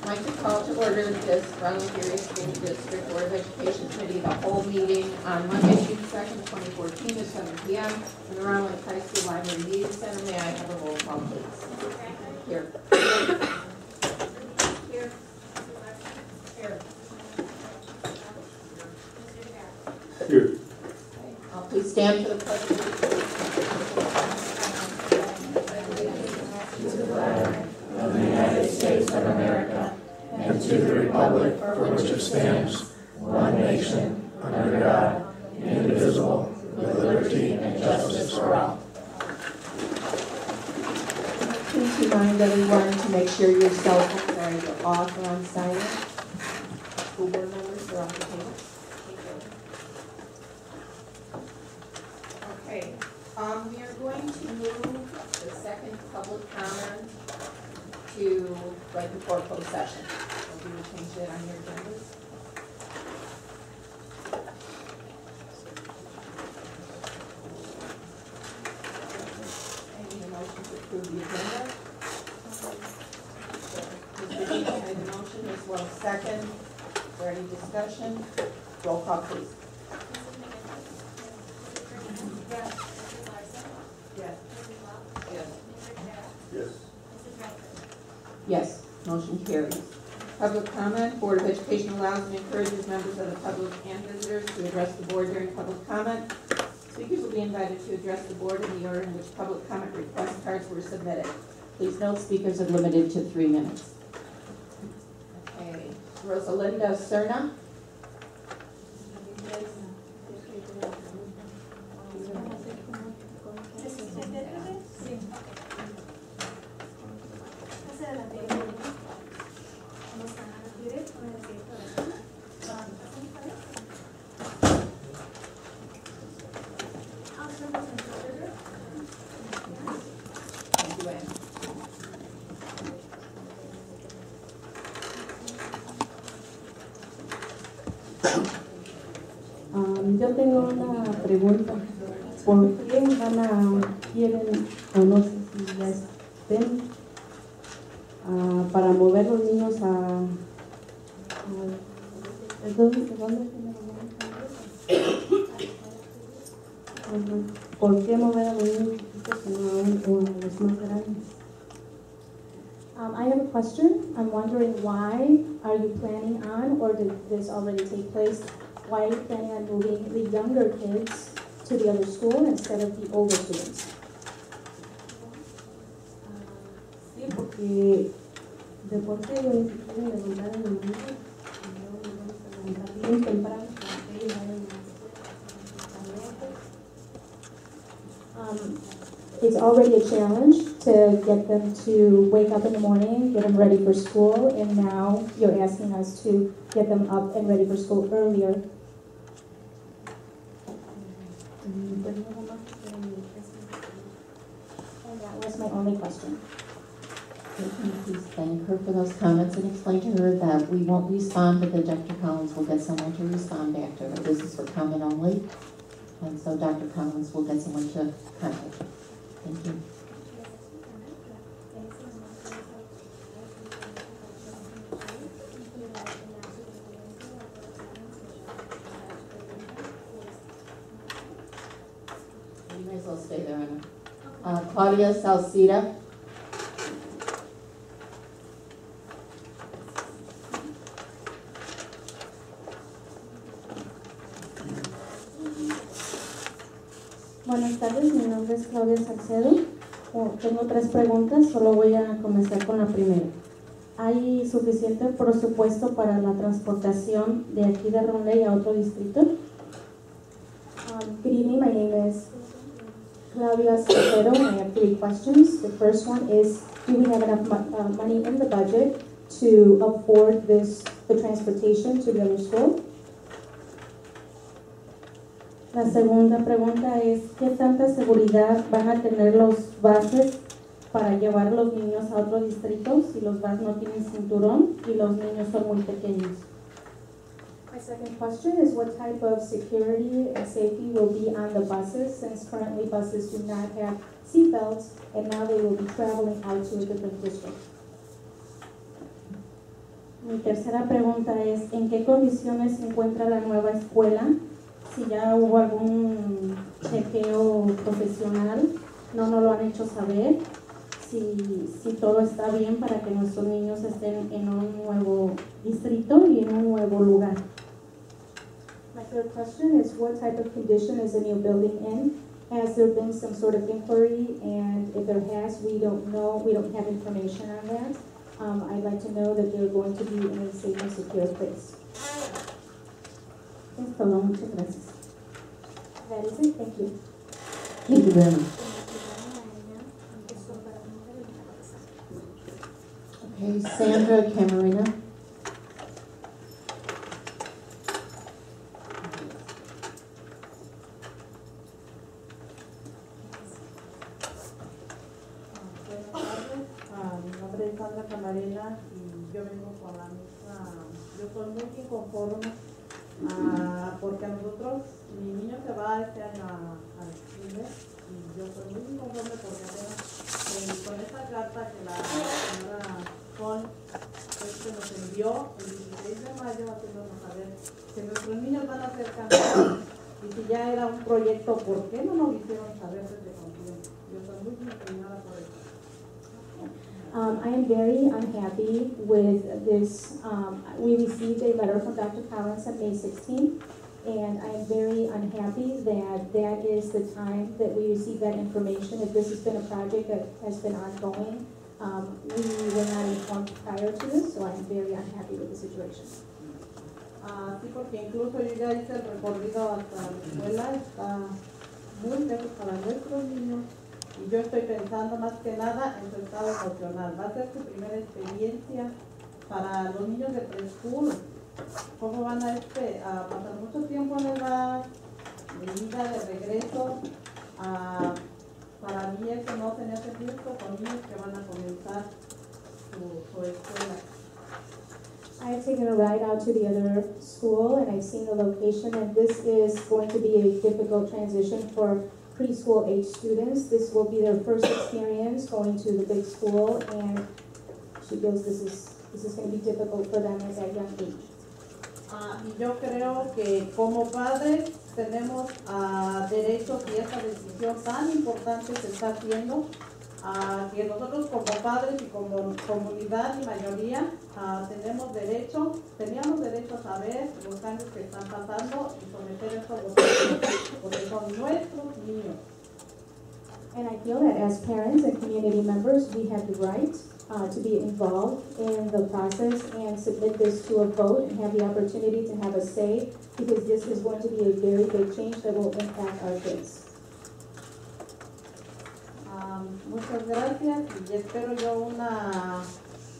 I'd like to call to order this Voluntary School District Board of Education Committee, the whole meeting on Monday, June 2nd, 2014 at 7 p.m. in the Round Lake High School Library Meeting Center. May I have a roll call, please? Here. Here. Here. Here. Please stand for the pledge. To the flag of the United States of America and to the republic for which it stands, one nation, under God, indivisible, with liberty and justice for all. Please remind everyone to make sure your cell phones are either off or on silent. School board members are off the table. Okay, we are going to move the second public comment to right before closed session. So we will change that on your agendas. I need a motion to approve the agenda. Mr. Dean made the motion as well as second. Is there any discussion? Roll call, please. Yes. Yes. Yes. Yes. Yes. Motion carries. Public comment. Board of Education allows and encourages members of the public and visitors to address the board during public comment. Speakers will be invited to address the board in the order in which public comment request cards were submitted. Please note speakers are limited to 3 minutes. Okay. Rosalinda Cerna. Yo tengo una pregunta. ¿Por qué quieren, o no sé si ya estén, para mover los niños ¿por qué mover a los niños chiquitos y no a los más grandes? I have a question. I'm wondering why are you planning on, or did this already take place? Why are you planning on moving the younger kids to the other school instead of the older students? Sí, porque de por sí ellos quieren levantar en el mundo y luego vamos a levantar bien temprano para que ellos vayan It's already a challenge to get them to wake up in the morning, get them ready for school, and now you're asking us to get them up and ready for school earlier. And that was my only question. Can you please thank her for those comments and explain to her that we won't respond, but that Dr. Collins will get someone to respond back to her. This is for comment only. And so Dr. Collins will get someone to contact her. Thank you. You may as well stay there, Anna. Claudia Salcida. Buenas tardes, mi nombre es Claudia Salcedo. Tengo 3 preguntas, solo voy a comenzar con la primera. ¿Hay suficiente presupuesto para la transportación de aquí de Round Lake a otro distrito? Good evening, my name is Claudia Salcedo. I have 3 questions. The first one is, do we have enough money in the budget to afford the transportation to the other school? La segunda pregunta es, ¿qué tanta seguridad van a tener los buses para llevar a los niños a otro distrito si los buses no tienen cinturón y los niños son muy pequeños? My second question is, what type of security and safety will be on the buses, since currently buses do not have seatbelts and now they will be traveling out to a different district? Mi tercera pregunta es, ¿en qué condiciones se encuentra la nueva escuela? Si ya hubo algún chequeo profesional, no nos lo han hecho saber. Si todo está bien para que nuestros niños estén en un nuevo distrito y en un nuevo lugar. My third question is, what type of condition is the new building in? Has there been some sort of inquiry? And if there has, we don't know, we don't have information on that. I'd like to know that they're going to be in a safe and secure place. Es todo, muchas gracias. That is it, thank you. Thank you very much. Okay, Sandra Camarina. Buenas tardes, mi nombre es Sandra Camarena y yo vengo con la misma, yo estoy muy inconforme porque a nosotros, mi niño se va este año al cine y yo estoy muy inconforme porque apenas con esta carta que la señora Sol nos envió el 16 de mayo haciéndonos saber que nuestros niños van a ser cambiados y si ya era un proyecto, ¿por qué no nos hicieron saber desde tiempo? Yo estoy muy indignada por eso. I am very unhappy with this. We received a letter from Dr. Collins on May 16th, and I am very unhappy that that is the time that we received that information. If this has been a project that has been ongoing, we were not informed prior to this, so I am very unhappy with the situation. Sí, porque incluso yo ya hice el recorrido hasta la escuela, está muy lejos para nuestros niños y yo estoy pensando más que nada en su estado emocional. Va a ser su primera experiencia para los niños de preschool. ¿Cómo van a pasar mucho tiempo en el bar, de ida, de regreso? Para mí eso no tenía sentido con niños que van a comenzar su escuela. I have taken a ride out to the other school and I've seen the location, and this is going to be a difficult transition for preschool age students. This will be their first experience going to the big school, and she feels this is going to be difficult for them at that young age. Y yo creo que como padres tenemos derecho, si esta decisión tan importante se está haciendo, que nosotros como padres y como comunidad y mayoría teníamos derecho a saber los cambios que están pasando y someter esto a votación, porque son nuestros niños. And I feel that as parents and community members, we have the right to be involved in the process and submit this to a vote and have the opportunity to have a say, because this is going to be a very big change that will impact our kids. Muchas gracias y espero yo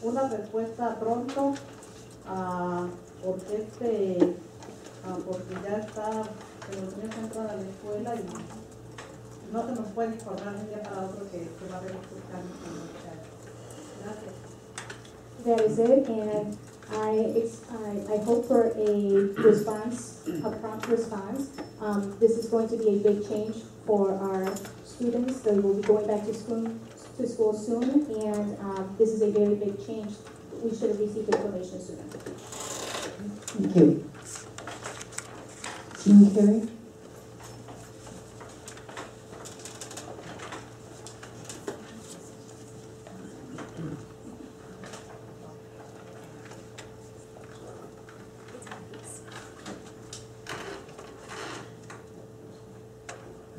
una respuesta pronto, porque porque ya está, que los niños entran a la escuela y no se nos puede informar de un día para otro que va a haber estos cambios en los muchachos. Gracias. That is it, and I hope for a response, a prompt response. This is going to be a big change for our students. They will be going back to school soon, and this is a very big change. We should have received information sooner. Thank you. Jean Carey.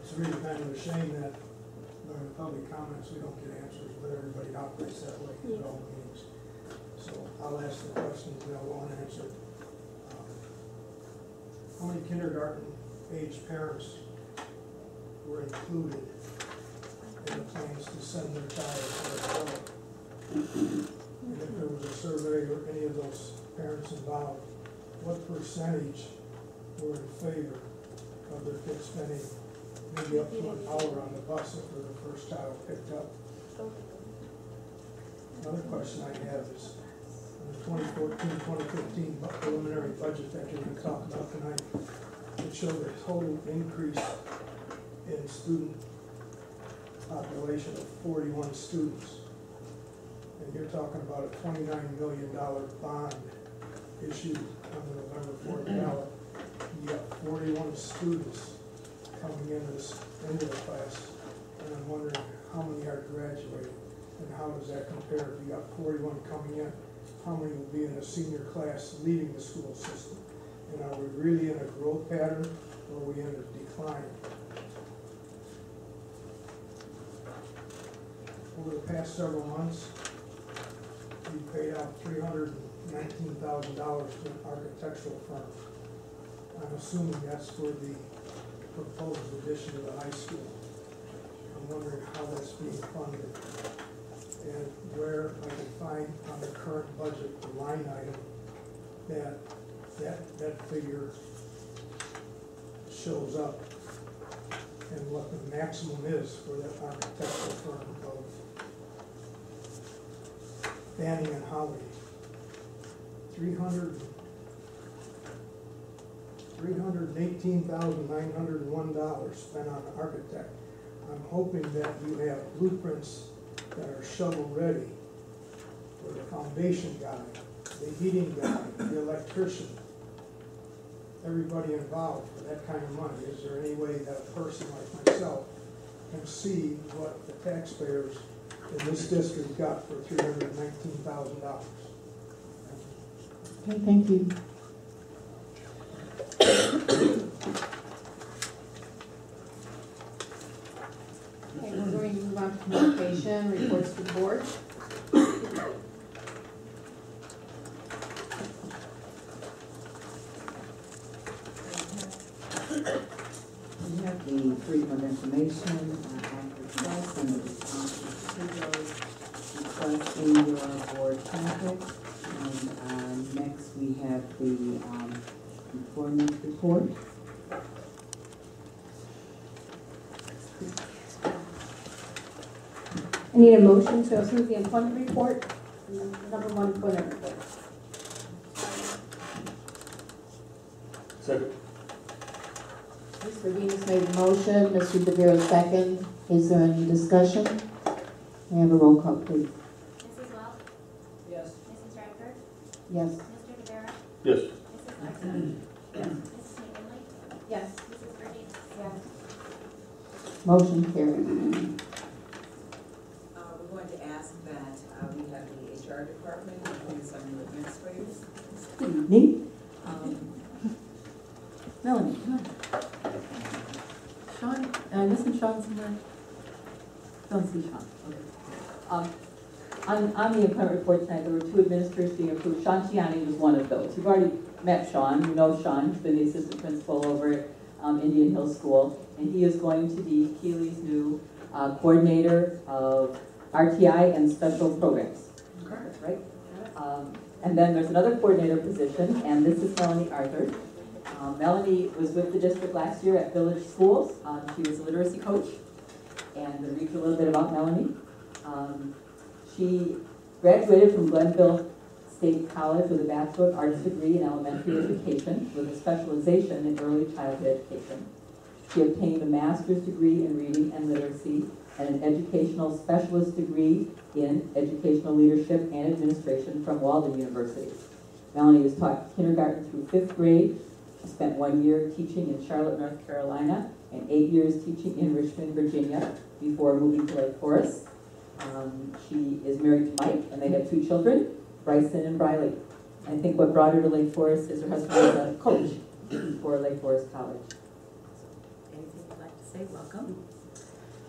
It's really kind of a shame that during the public comments, we don't get answers, but everybody operates that way in all meetings. So I'll ask the questions that I want answered. How many kindergarten-age parents were included in the plans to send their child to a school? And if there was a survey or any of those parents involved, what percentage were in favor of their kids spending maybe up to an hour on the bus if they're the first child picked up? Another question I have is, in the 2014-2015 preliminary budget that you're going to talk about tonight, it showed a total increase in student population of 41 students. And you're talking about a $29 million bond issued on the November 4th ballot, you got 41 students coming into the class, and I'm wondering how many are graduating, and how does that compare? If you got 41 coming in, how many will be in a senior class leaving the school system? And are we really in a growth pattern, or are we in a decline? Over the past several months, we paid out $319,000 to an architectural firm. I'm assuming that's for the proposed addition to the high school. I'm wondering how that's being funded and where I can find on the current budget the line item that figure shows up and what the maximum is for that architectural firm of Fanning and Holly. $318,901 spent on an architect. I'm hoping that you have blueprints that are shovel ready for the foundation guy, the heating guy, the electrician, everybody involved for that kind of money. Is there any way that a person like myself can see what the taxpayers in this district got for $319,000? Okay, thank you. Okay, we're going to move on to communication, reports to the board. We have the freedom of information act request and the responses to those requests in your board packet. And next we have the employment report. I need a motion to approve the employment report, number 1 employment report. Second. Mr. Venus made a motion, Mr. DeVero second. Is there any discussion? May I have a roll call, please? Yes. Mrs. Welch? Mrs. Radford? Yes. Mr. Rivera? Yes. Mrs. Lexi? Yes. Mrs. McKinley? Yes. Mrs. Brady? Yes. Motion carried. We're going to ask that we have the HR department, including some new administrators. Good evening. Melanie, come on. Sean, am I missing Sean somewhere? Don't see Sean. Okay. On the employment report tonight, there were 2 administrators being approved. Sean Chiani was one of those. You've already met Sean. You know Sean. He's been the assistant principal over at Indian Hill School. And he is going to be Keeley's new coordinator of RTI and special programs. Right? And then there's another coordinator position, and this is Melanie Arthur. Melanie was with the district last year at Village Schools. She was a literacy coach. And to read you a little bit about Melanie. She graduated from Glenville State College with a Bachelor of Arts degree in elementary education with a specialization in early childhood education. She obtained a master's degree in reading and literacy and an educational specialist degree in educational leadership and administration from Walden University. Melanie was taught kindergarten through 5th grade. She spent 1 year teaching in Charlotte, North Carolina, and 8 years teaching in Richmond, Virginia, before moving to Lake Forest. She is married to Mike, and they have 2 children, Bryson and Briley. I think what brought her to Lake Forest is her husband was a coach for Lake Forest College. Anything you'd like to say? Welcome.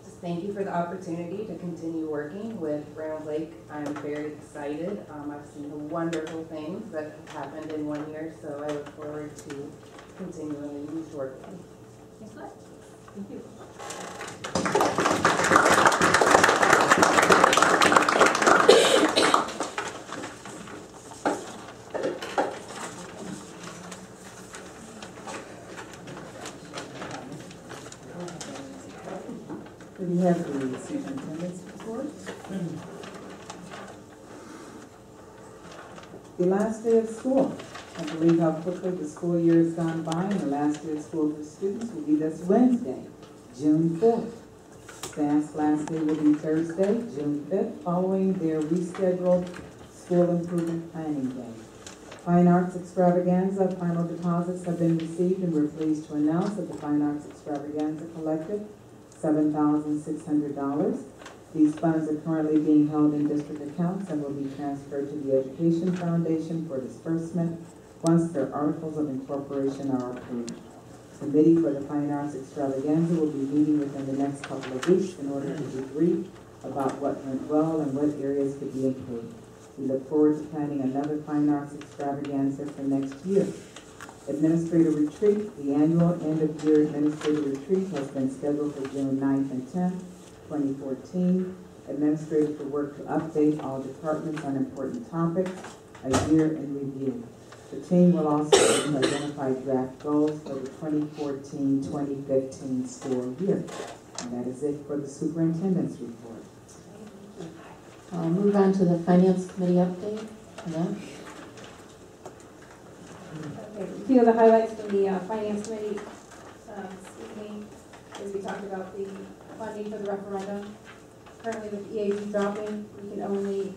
Just thank you for the opportunity to continue working with Round Lake. I'm very excited. I've seen the wonderful things that have happened in 1 year, so I look forward to continuing to work with you. Thank you. We have the superintendent's report. The last day of school. I believe how quickly the school year has gone by, and the last day of school for students will be this Wednesday, June 4th. Staff's last day will be Thursday, June 5th, following their rescheduled school improvement planning day. Fine Arts Extravaganza, final deposits have been received, and we're pleased to announce that the Fine Arts Extravaganza collected $7,600. These funds are currently being held in district accounts and will be transferred to the Education Foundation for disbursement once their articles of incorporation are approved. The committee for the Fine Arts Extravaganza will be meeting within the next couple of weeks in order to debrief about what went well and what areas could be improved. We look forward to planning another Fine Arts Extravaganza for next year. Administrative Retreat, the annual end-of-year Administrative Retreat has been scheduled for June 9th and 10th, 2014. Administrators will work to update all departments on important topics, a year in review. The team will also identify draft goals for the 2014-2015 school year. And that is it for the superintendent's report. I'll move on to the Finance Committee update. Annette? Okay, a few of the highlights from the Finance Committee this evening is we talked about the funding for the referendum. Currently with EAG dropping, we can only,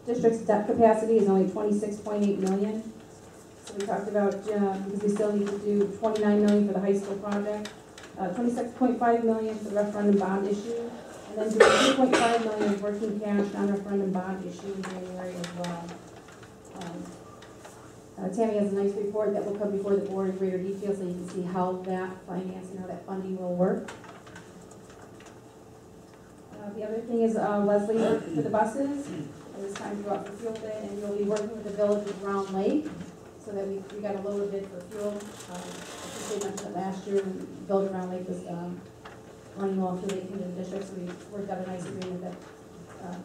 district's debt capacity is only $26.8 million. So we talked about, because we still need to do $29 million for the high school project, $26.5 million for the referendum bond issue, and then doing $2.5 million of working cash non-referendum bond issue in January as well. Tammy has a nice report that will come before the board in greater detail so you can see how that financing, how that funding will work. The other thing is Leslie worked for the buses. It was time to go out for fuel bid, and we'll be working with the village of Round Lake so that we got a lower bid for fuel. I think they mentioned it last year when the village of Round Lake was running low fuel they came to the district, so we worked out a nice agreement that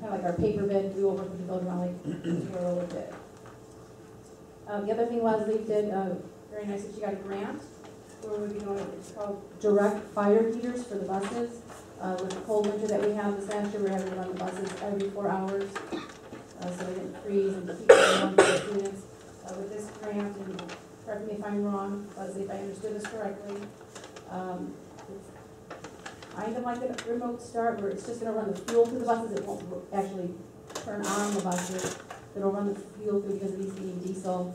kind of like our paper bid, we will work with the village of Round Lake to do a lower bid. The other thing Leslie did very nice is she got a grant where we'll be doing, it's called direct fire heaters for the buses. With the cold winter that we have this last year, we're having to run the buses every 4 hours so they didn't freeze and keep them warm for the students. With this grant, and correct me if I'm wrong, Leslie, if I understood this correctly, it's kind of like a remote start where it's just going to run the fuel through the buses. It won't actually turn on the buses. It'll run the fuel through because it needs to be diesel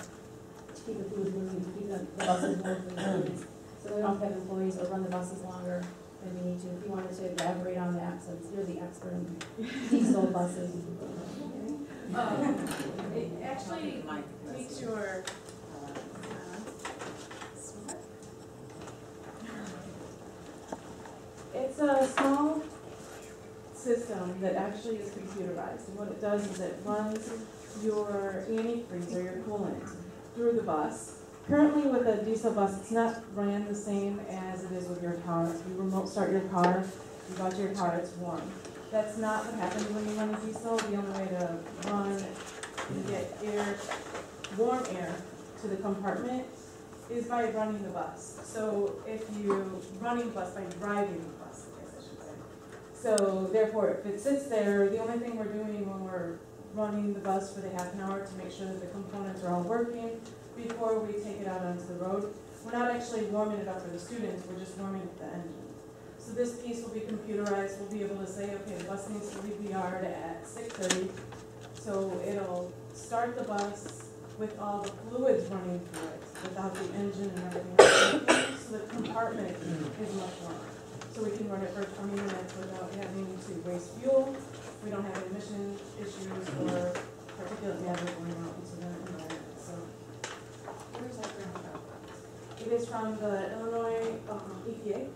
to keep the food moving, to keep the buses warm for the students. So we don't have employees or run the buses longer than we need to. If you wanted to elaborate on that, since you're the expert in diesel buses. It actually takes your it's a small system that actually is computerized, and what it does is it runs your antifreeze or your coolant through the bus. Currently with a diesel bus, it's not ran the same as it is with your car. If you remote start your car, you go to your car, it's warm. That's not what happens when you run a diesel. The only way to run and get air, warm air to the compartment is by running the bus. So if you running the bus by driving the bus, I guess I should say. So therefore, if it sits there, the only thing we're doing when we're running the bus for the half an hour to make sure that the components are all working before we take it out onto the road. We're not actually warming it up for the students, we're just warming up the engine. So this piece will be computerized. We'll be able to say, okay, the bus needs to leave the yard at 6:30. So it'll start the bus with all the fluids running through it, without the engine and everything else. So the compartment is much warmer. So we can run it for 20 minutes without having to waste fuel. We don't have emission issues or particulate matter going out into the environment. So Where's that grant from? it is from the Illinois EPA.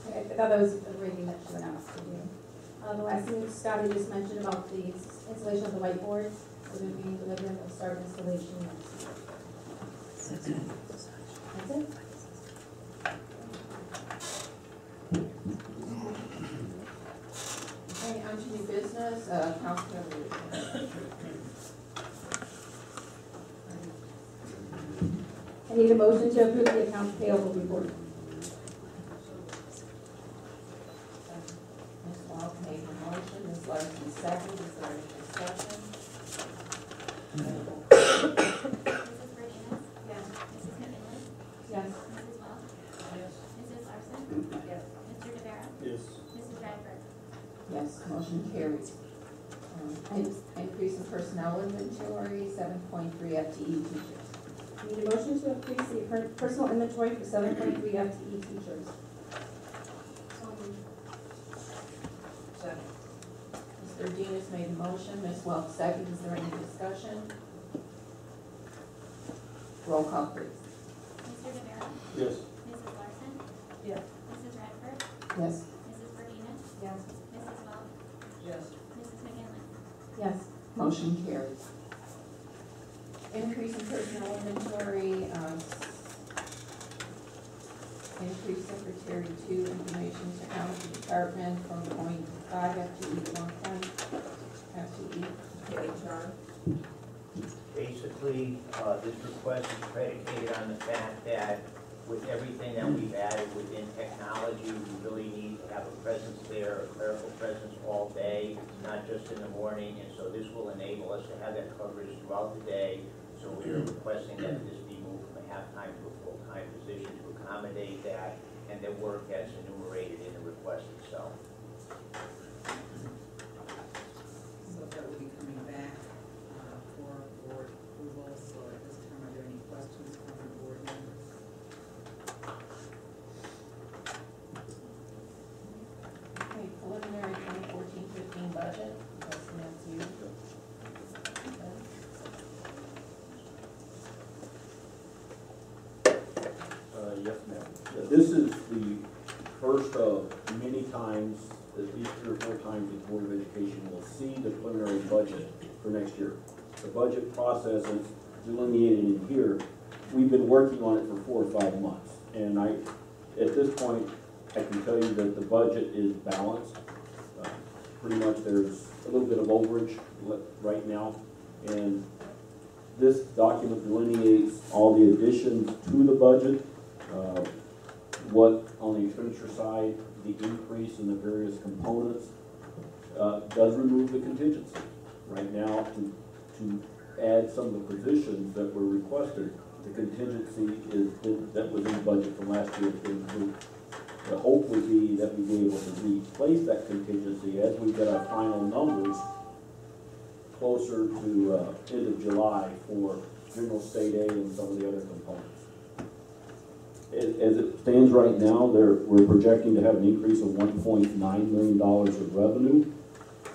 I thought that was a great thing that she announced to do. The last thing Scotty just mentioned about the installation of the whiteboards, we're going to be delivering the start installation next year. That's it. Okay, on to new business, Councilmember Ruth. I need a motion to approve the accounts payable report. Ms. Wall made the motion, Ms. Larson second, is there any discussion? Mrs. Martinez? Yes. Mrs. McMillan? Yes. Mrs. Wells? Yes. Mrs. Larson? Yes. Mr. Rivera? Yes. Mrs. Radford? Yes, motion carries. Increase in personnel inventory, 7.3 FTE teachers. Need a motion to increase the personal inventory for 7.3 FTE teachers. Second. Mr. Dean has made the motion, Ms. Welch second. Is there any discussion? Roll call, please. Mr. Rivera. Yes. Mrs. Larson. Yes. Mrs. Radford. Yes. Mrs. Burdine. Yes. Mrs. Welch. Yes. Mrs. McGinley. Yes. Motion carries. Increase in personnel inventory, increase secretary 2 information technology department from 0.5 FTE to 1 FTE. HR. Basically, this request is predicated on the fact that with everything that we've added within technology, we really need to have a presence there, a clerical presence all day, not just in the morning, and so this will enable us to have that coverage throughout the day. So we are requesting that this be moved from a half-time to a full-time position to accommodate that, and the work that's enumerated in the request itself. So that will be coming back for board approval. So at this time, are there any questions from the board members? Okay, preliminary 2014-15 budget, that's you. Yes, ma'am. This is the first of many times, at least 3 or 4 times, the Board of Education will see the preliminary budget for next year. The budget process is delineated in here. We've been working on it for 4 or 5 months, and at this point, I can tell you that the budget is balanced. Pretty much there's a little bit of overage right now, and this document delineates all the additions to the budget, what on the expenditure side, the increase in the various components, does remove the contingency. Right now, to add some of the positions that were requested, the contingency that was in the budget from last year has been removed. The hope would be that we'd be able to replace that contingency as we get our final numbers closer to end of July for general state aid and some of the other components. As it stands right now, we're projecting to have an increase of $1.9 million of revenue,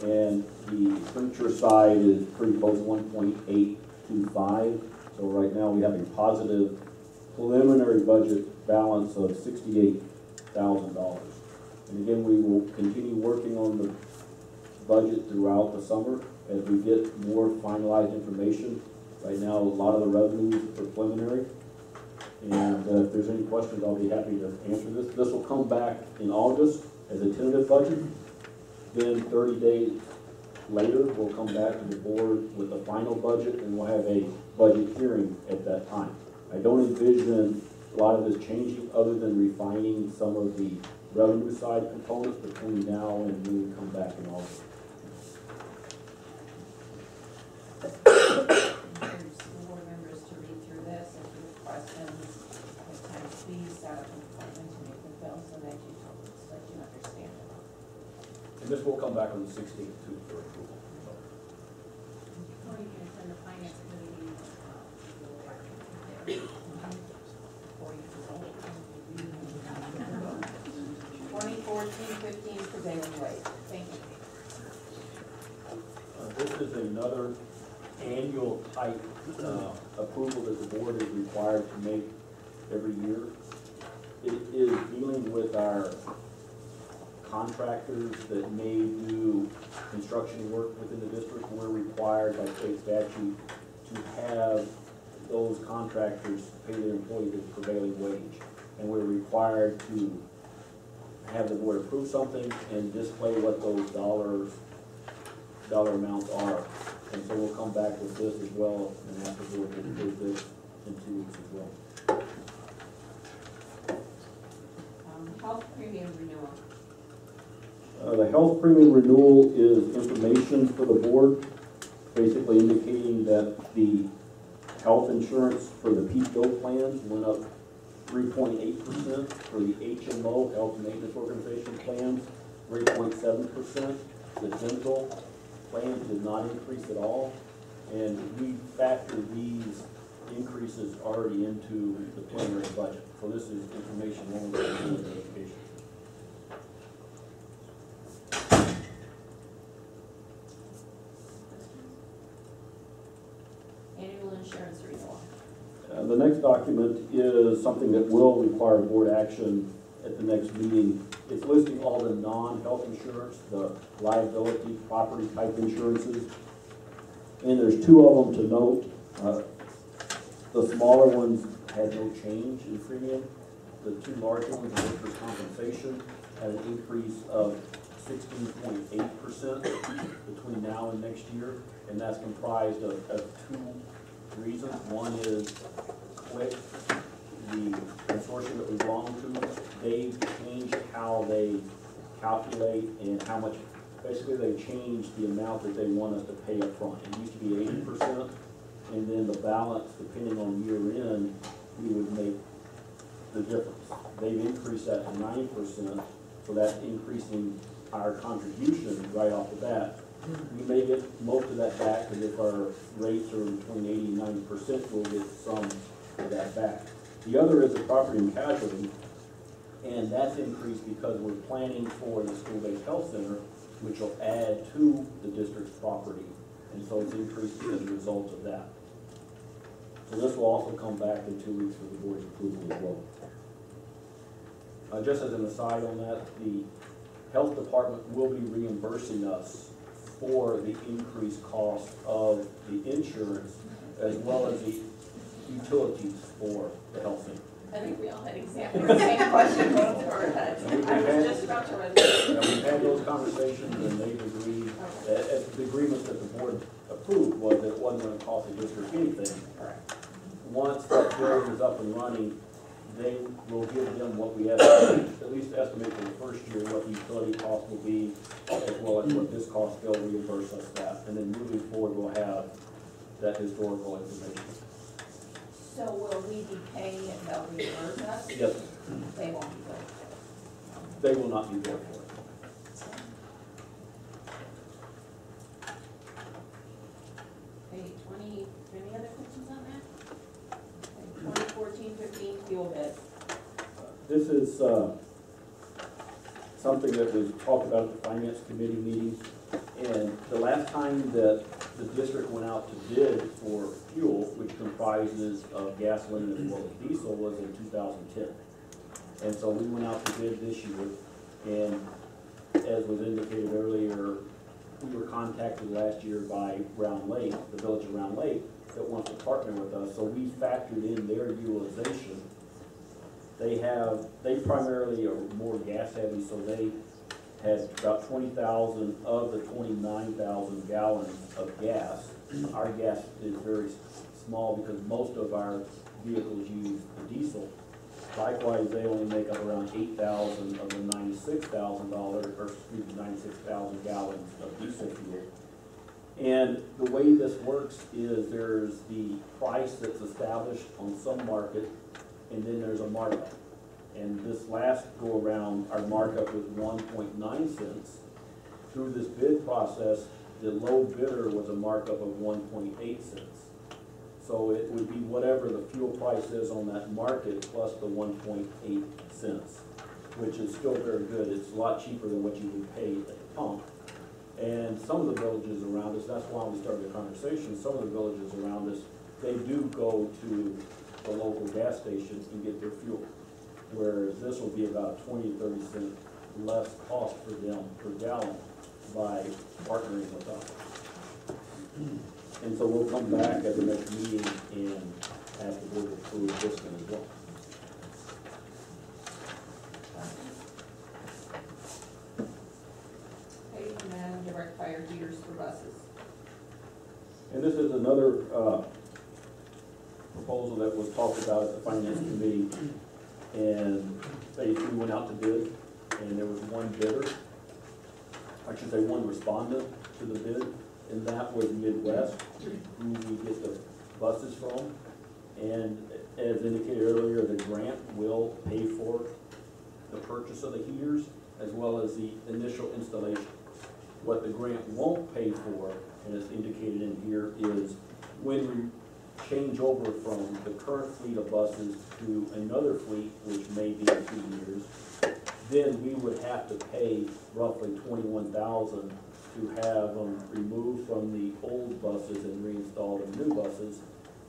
and the expenditure side is pretty close to 1.825. So right now we have a positive preliminary budget balance of $68,000. And again, we will continue working on the budget throughout the summer as we get more finalized information. Right now, a lot of the revenues are preliminary. And if there's any questions, I'll be happy to answer this. This will come back in August as a tentative budget. Then 30 days later, we'll come back to the board with the final budget, and we'll have a budget hearing at that time. I don't envision a lot of this changing other than refining some of the revenue side components between now and when we come back in August. Board members to read through this. If you have questions, at times please set up an appointment to make them feel so that you understand it. And this will come back on the 16th too for approval. Or you can send the finance committee, Or you can roll it. 2014-15 prevailing wage. Thank you. This is another annual type approval that the board is required to make every year. It is dealing with our contractors that may do construction work within the district. We're required by state statute to have those contractors pay their employees a prevailing wage. And we're required to have the board approve something and display what those dollar amounts are. And so we'll come back with this as well and ask the board to approve this in 2 weeks as well. Health premium renewal. The health premium renewal is information for the board, basically indicating that the health insurance for the PPO plans went up 3.8%, for the HMO, Health Maintenance Organization plans, 3.7%, The dental plans did not increase at all, and we factored these increases already into the preliminary budget. So this is information only for the education. Annual insurance renewal. The next document is something that will require board action at the next meeting. It's listing all the non-health insurance, the liability, property type insurances. And there's two of them to note. The smaller ones had no change in premium. The two larger ones, the workers' compensation, had an increase of 16.8% between now and next year. And that's comprised of two reasons. One is Click, the consortium that we belong to, they've changed how they calculate and how much, basically they changed the amount that they want us to pay up front. It used to be 80%, and then the balance, depending on year end, we would make the difference. They've increased that to 9%, so that's increasing our contribution right off the bat. We may get most of that back, because if our rates are between 80 and 90%, we'll get some of that back. The other is the property and casualty, and that's increased because we're planning for the school-based health center, which will add to the district's property, and so it's increased as a result of that. So this will also come back in 2 weeks for the board's approval as well. Just as an aside on that, the health department will be reimbursing us for the increased cost of the insurance as well as the utilities for the health center. I think we all had exactly the same question going through our heads. I was just about to write it. We've had those conversations, and they've agreed, the agreement that the board approved was that it wasn't going to cost the district anything. Correct. Once that building is up and running, they will give them what we estimate, at least estimate for the first year, what the utility cost will be, as well as what this cost, they'll reimburse us that. And then moving forward, we'll have that historical information. So will we be paying it, they'll reimburse us? Yes. They won't be billed. They will not be billed for it. Okay, any other questions on that? Okay, 2014-15 fuel bid. This is something that was talked about at the finance committee meeting. And the last time that the district went out to bid for fuel, which comprises of gasoline as well as diesel, was in 2010. And so we went out to bid this year, and as was indicated earlier, we were contacted last year by Round Lake, the village of Round Lake, that wants to partner with us. So we factored in their utilization. They primarily are more gas heavy, so they had about 20,000 of the 29,000 gallons of gas. Our gas is very small because most of our vehicles use the diesel. Likewise, they only make up around 8,000 of the $96,000, or 96,000 gallons of diesel fuel. And the way this works is there's the price that's established on some market, and then there's a markup. And this last go around, our markup was 1.9 cents. Through this bid process, the low bidder was a markup of 1.8 cents. So it would be whatever the fuel price is on that market plus the 1.8 cents, which is still very good. It's a lot cheaper than what you would pay at the pump. And some of the villages around us, that's why we started the conversation, some of the villages around us, they do go to the local gas stations and get their fuel. Whereas this will be about 20 to 30 cents less cost for them per gallon by partnering with us. And so we'll come back at the next meeting and ask the board to approve this one as well. Paving and direct fire heaters for buses. And this is another proposal that was talked about at the finance committee. And phase 2 went out to bid, and there was one bidder, I should say one respondent to the bid, and that was Midwest, who we get the buses from. And as indicated earlier, the grant will pay for the purchase of the heaters as well as the initial installation. What the grant won't pay for, and it's indicated in here, is when we change over from the current fleet of buses to another fleet, which may be in 2 years, then we would have to pay roughly $21,000 to have them removed from the old buses and reinstalled in new buses.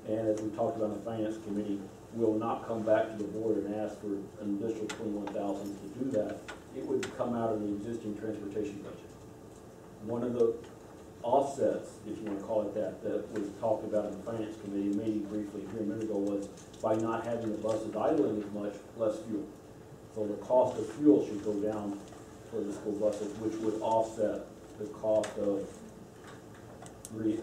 And as we talked about in the finance committee, we'll not come back to the board and ask for an additional $21,000 to do that. It would come out of the existing transportation budget. One of the offsets, if you want to call it that, that was talked about in the finance committee, maybe briefly here a minute ago, was by not having the buses idling as much, less fuel. So the cost of fuel should go down for the school buses, which would offset the cost of moving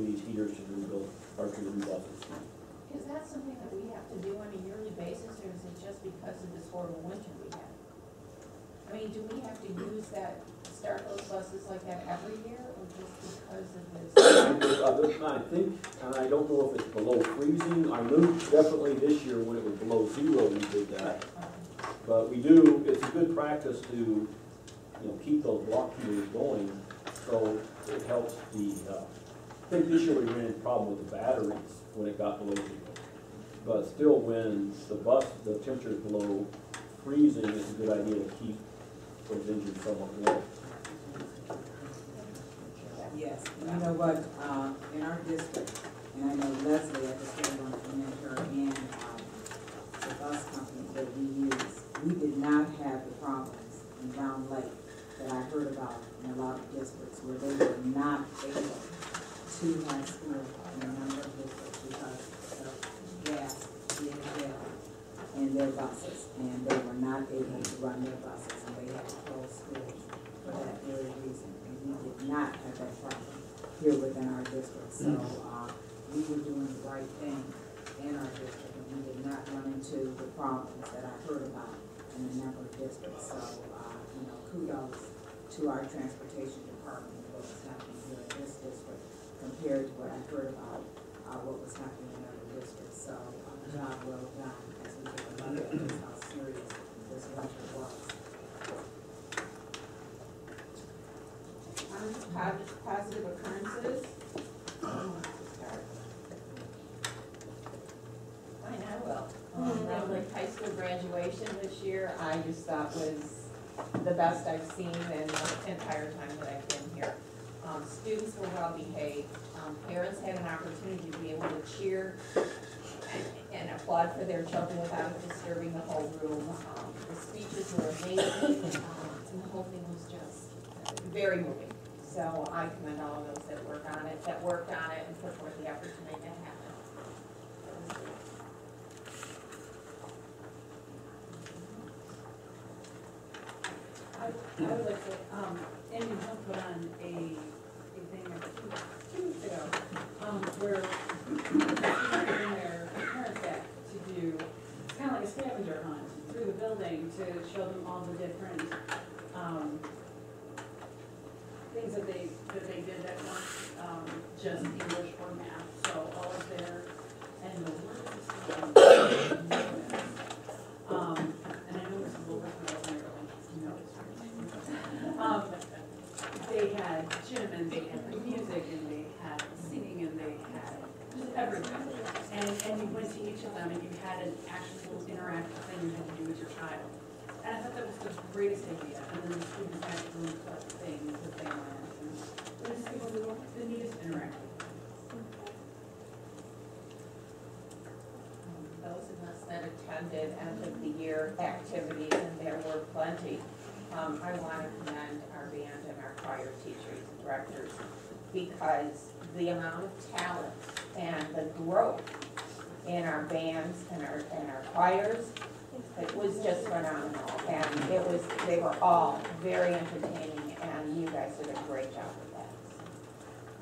these heaters to the new building, or to the new buses. Is that something that we have to do on a yearly basis, or is it just because of this horrible winter we had? I mean, do we have to use that, start those buses like that every year, or just because of this? I think, and I don't know if it's below freezing. I knew definitely this year when it was below 0 we did that. But we do, it's a good practice to, you know, keep those block heaters going, so it helps the, I think this year we ran into a problem with the batteries when it got below 0. But still, when the temperature is below freezing, it's a good idea to keep those engines somewhat warm. Yes, you know what, in our district, and I know Leslie, I just really want to commend her and the bus company that we use, we did not have the problems in Round Lake that I heard about in a lot of districts where they were not able to have school in a number of districts because of gas did fail in their buses, and they were not able to run their buses, and they had to close schools for that very reason. We did not have that problem here within our district, so we were doing the right thing in our district, and we did not run into the problems that I heard about in a number of districts. So, you know, kudos to our transportation department and what was happening here in this district compared to what I heard about what was happening in other districts. So, job well done as we take a look at just how serious this winter was. Positive occurrences. Fine, I will. Round Lake High School graduation this year, I just thought was the best I've seen in the entire time that I've been here. Students were well behaved. Parents had an opportunity to be able to cheer and applaud for their children without disturbing the whole room. The speeches were amazing, and the whole thing was just very moving. So I commend all of those that worked on it, and put forth the effort to make that happen. I would like to, Andy Hunt put on a thing like 2 weeks ago, where they bring their parents back to do, it's kind of like a scavenger hunt through the building to show them all the different, things that they did that weren't, just English or math, so all of their, and the words, and I know this is a little bit more than they had gym, and they had music, and they had singing, and they had just everything. And you went to each of them, and you had an actual interactive thing you had to do with your child. And I thought that was the greatest idea. And then the students had to do things that they learned. And it was people who were the neatest interactive. Those of us that attended end of the year activities, and there were plenty. I want to commend our band and our choir teachers and directors, because the amount of talent and the growth in our bands and our choirs, it was just phenomenal. And they were all very entertaining, and you guys did a great job with that.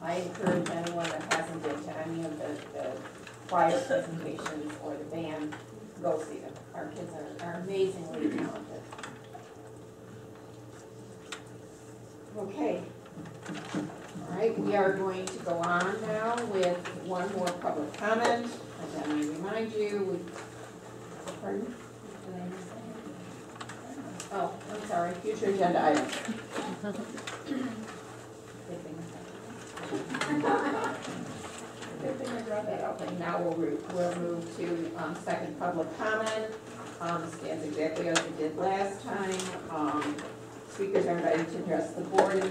I encourage anyone that hasn't been to any of the choir presentations or the band, go see them. Our kids are amazingly talented. Okay. All right, we are going to go on now with one more public comment. And then I remind you, pardon? Oh, I'm sorry, future agenda items. Good thing I brought that up, and now we'll move to second public comment. Stands exactly as we did last time. Speakers are invited to address the board,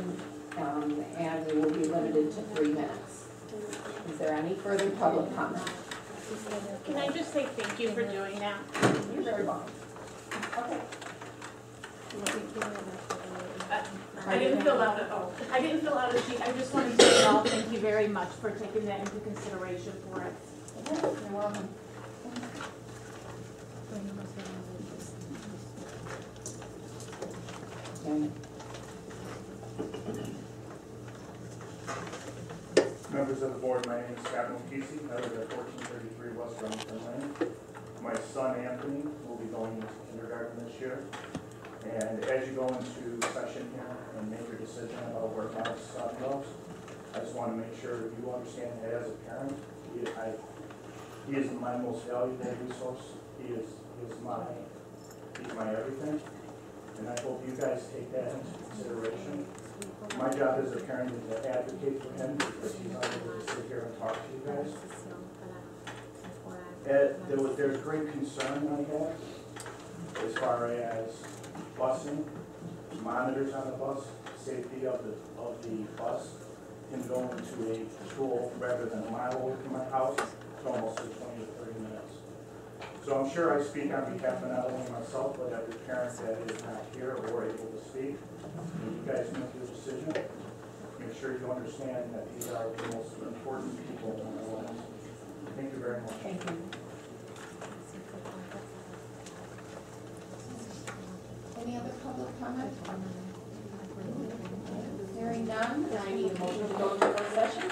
and we will be limited to 3 minutes. Is there any further public comment? Can I just say thank you for doing that? You're very welcome. Okay. I didn't fill out I didn't fill out a sheet. I just wanted to say, all thank you very much for taking that into consideration for us. You're welcome. Okay. Members of the board, my name is Scott Mokisi. I live at 1433 West Remington Lane. My son Anthony will be going into kindergarten this year. And as you go into session here and make your decision about where my son goes, I just want to make sure you understand that as a parent, he is my most valuable resource. He's my everything. And I hope you guys take that into consideration. My job as a parent is to advocate for him because he's not able to sit here and talk to you guys. There's great concern I have as far as busing, monitors on the bus, safety of the bus, him going to a school rather than a mile away from my house. It's almost 20 to 30 minutes. So I'm sure I speak on behalf of not only myself, but every parent that is not here or able to speak. When you guys make your decision, make sure you understand that these are the most important people in our lives. Thank you very much. Thank you. Any other public comment? Hearing none, then I need a motion to go into closed session.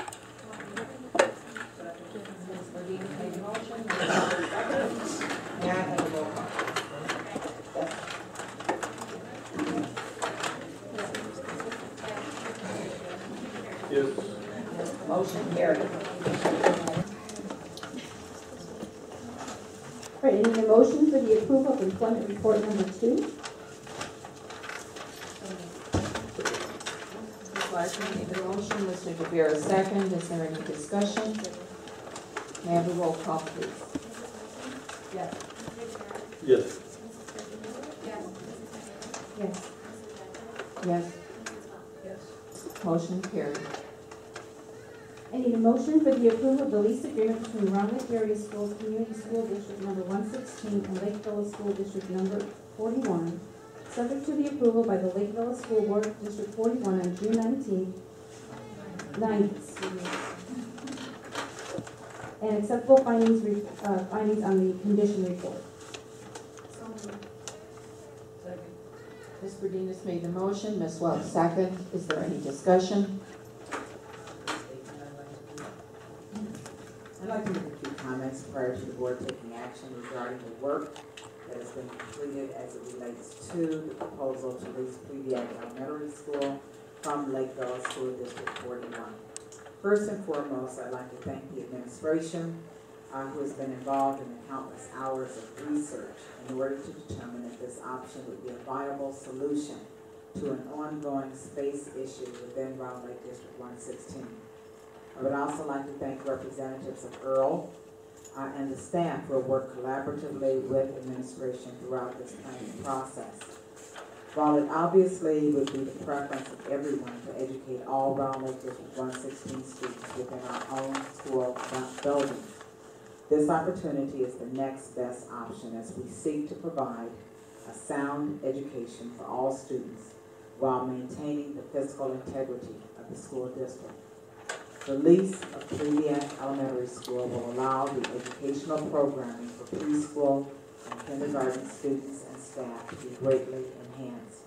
Ms. Modine made a motion. May I have a roll call? Yes. Motion carried. Right, any motion for the approval of employment report number 2? Ms. Larson made the motion, Mr. DeVere second. Is there any discussion? May I have a roll call, please? Yes. Yes. Yes. Yes. Motion carried. I need a motion for the approval of the lease agreement between Round Lake Area Schools Community School District number 116 and Lakeville School District number 41, subject to the approval by the Lakeville School Board District 41 on June 9th, and acceptable findings on the condition report. Ms. Berdinas made the motion, Ms. Welch second. Is there any discussion? I'd like to make a few comments prior to the board taking action regarding the work that has been completed as it relates to the proposal to lease Pleviak Elementary School from Lakeville School District 41. First and foremost, I'd like to thank the administration who has been involved in the countless hours of research in order to determine if this option would be a viable solution to an ongoing space issue within Round Lake District 116. I would also like to thank representatives of Earl and the staff who have worked collaboratively with administration throughout this planning process. While it obviously would be the preference of everyone to educate all Round Lake District 116 students within our own school buildings, this opportunity is the next best option as we seek to provide a sound education for all students while maintaining the physical integrity of the school district. The lease of Pleviak Elementary School will allow the educational programming for preschool and kindergarten students and staff to be greatly enhanced.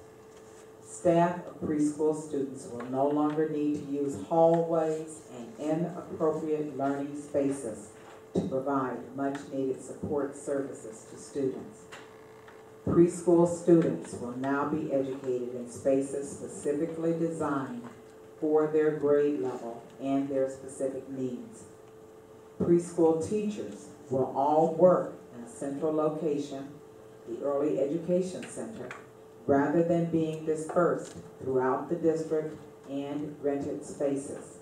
Staff of preschool students will no longer need to use hallways and inappropriate learning spaces to provide much-needed support services to students. Preschool students will now be educated in spaces specifically designed for their grade level and their specific needs. Preschool teachers will all work in a central location, the Early Education Center, rather than being dispersed throughout the district and rented spaces.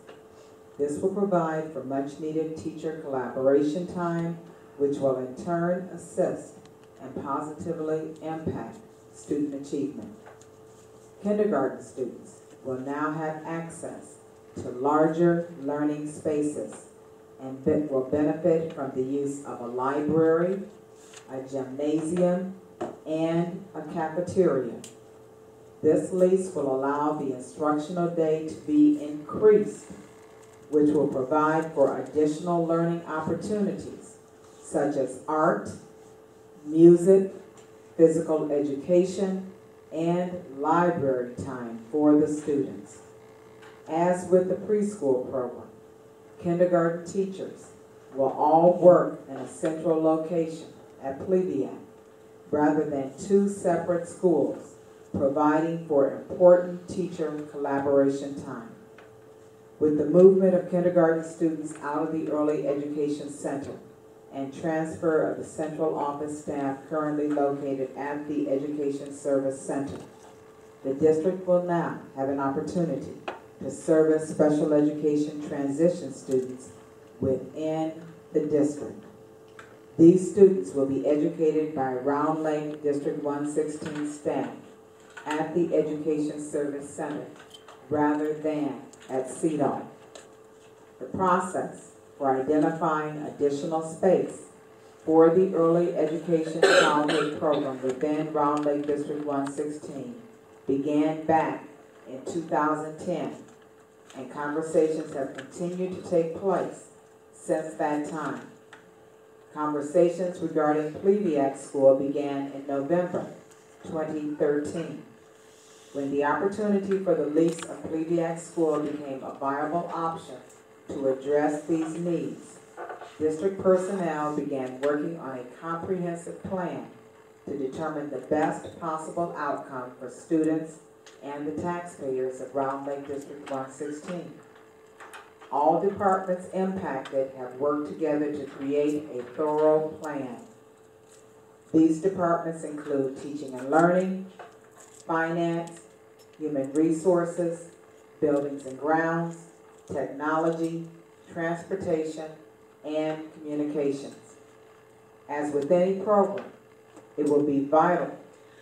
This will provide for much-needed teacher collaboration time, which will in turn assist and positively impact student achievement. Kindergarten students will now have access to larger learning spaces and will benefit from the use of a library, a gymnasium, and a cafeteria. This lease will allow the instructional day to be increased, which will provide for additional learning opportunities such as art, music, physical education, and library time for the students. As with the preschool program, kindergarten teachers will all work in a central location at Pleviak rather than two separate schools, providing for important teacher collaboration time. With the movement of kindergarten students out of the Early Education Center and transfer of the central office staff currently located at the Education Service Center, the district will now have an opportunity to service special education transition students within the district. These students will be educated by Round Lake District 116 staff at the Education Service Center rather than at CEDAW. The process for identifying additional space for the early education childhood program within Round Lake District 116 began back in 2010, and conversations have continued to take place since that time. Conversations regarding Pleviak School began in November 2013, when the opportunity for the lease of Pleviak School became a viable option to address these needs. District personnel began working on a comprehensive plan to determine the best possible outcome for students and the taxpayers of Round Lake District 116. All departments impacted have worked together to create a thorough plan. These departments include teaching and learning, finance, human resources, buildings and grounds, technology, transportation, and communications. As with any program, it will be vital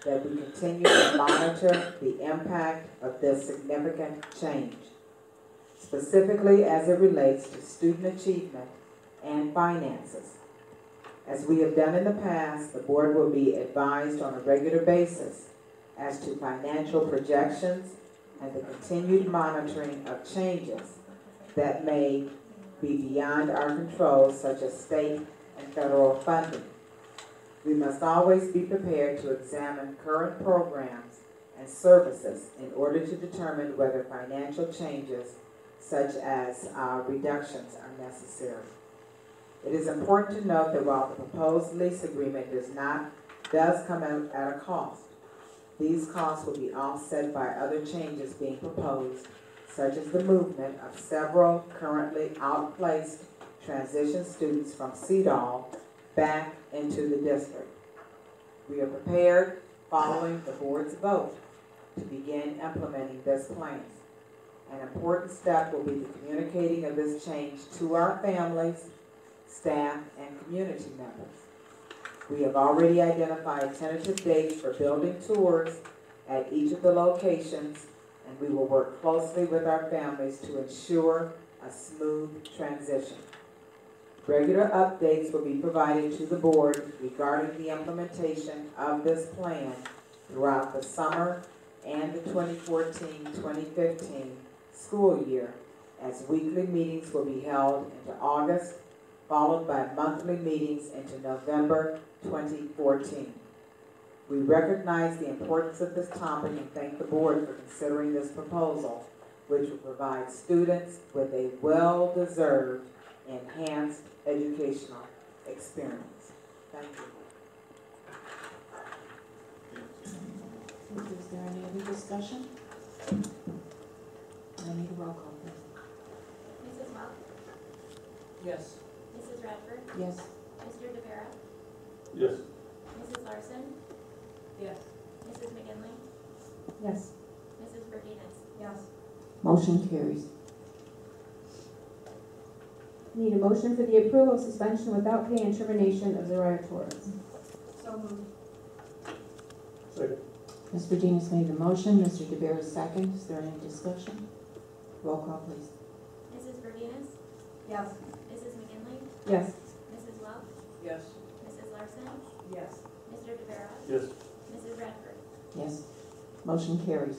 that we continue to monitor the impact of this significant change, specifically as it relates to student achievement and finances. As we have done in the past, the board will be advised on a regular basis as to financial projections and the continued monitoring of changes that may be beyond our control, such as state and federal funding. We must always be prepared to examine current programs and services in order to determine whether financial changes such as reductions are necessary. It is important to note that while the proposed lease agreement does come out at a cost, these costs will be offset by other changes being proposed, such as the movement of several currently outplaced transition students from CEDAW back into the district. We are prepared, following the board's vote, to begin implementing this plan. An important step will be the communicating of this change to our families, staff, and community members. We have already identified tentative dates for building tours at each of the locations, and we will work closely with our families to ensure a smooth transition. Regular updates will be provided to the board regarding the implementation of this plan throughout the summer and the 2014-2015 school year, as weekly meetings will be held into August, followed by monthly meetings into November 2014. We recognize the importance of this topic and thank the board for considering this proposal, which will provide students with a well-deserved enhanced educational experience. Thank you. Is there any other discussion? I need a roll call, please. Mrs. Mock? Yes. Mrs. Radford? Yes. Mr. DeVera? Yes. Mrs. Larson? Yes. Mrs. McGinley? Yes. Mrs. Virginis? Yes. Motion carries. Need a motion for the approval of suspension without pay and termination of Zariah Torres. So moved. Second. Ms. Virginis made the motion, Mr. DeBear is second. Is there any discussion? Roll call, please. Mrs. Virginis? Yes. Mrs. McGinley? Yes. Mrs. Welch? Yes. Mrs. Larson? Yes. Mr. DeVera? Yes. Mrs. Radford? Yes. Motion carries.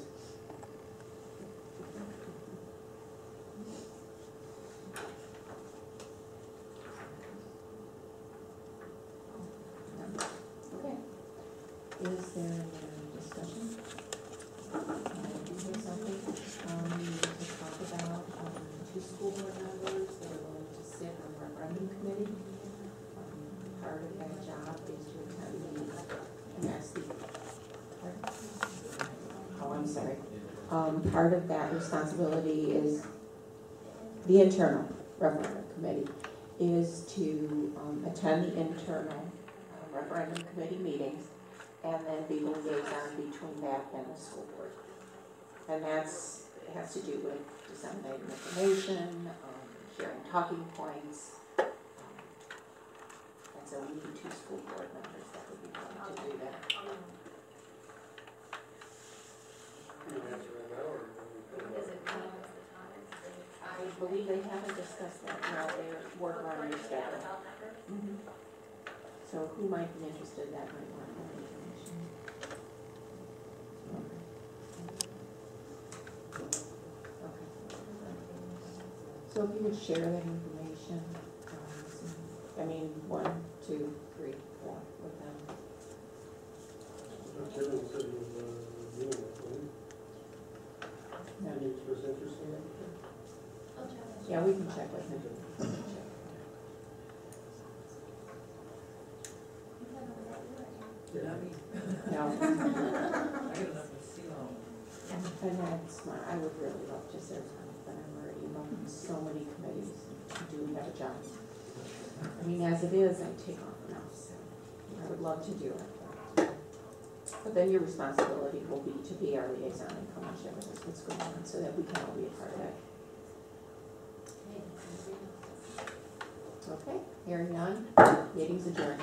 Okay. Is there any discussion? Did you say something? We need to talk about two school board members that are willing to sit on the referendum committee. Part of that job is to attend the, and that's the, oh, I'm sorry. Part of that responsibility is the internal referendum committee is to attend the internal referendum committee meetings and then be the liaison between that and the school board. And that's, it has to do with disseminating information, sharing talking points. And so we need two school board members that would be willing to do that. I believe they haven't discussed that, no, they're working on your status. So who might be interested, that might want more information. Okay. So if you would share that information, I mean, 1, 2, 3, 4 with them. Kevin said he was doing it, No. Any express interest in that? I'll check. Yeah, we can check with him. No. And that's my, I would really love to serve on it, but I'm already involved in so many committees and do have a job. I mean, as it is, I take off enough, so I would love to do it. But then your responsibility will be to be our liaison and come and share with us what's going on so that we can all be a part of it. Okay, hearing none, meeting's adjourned.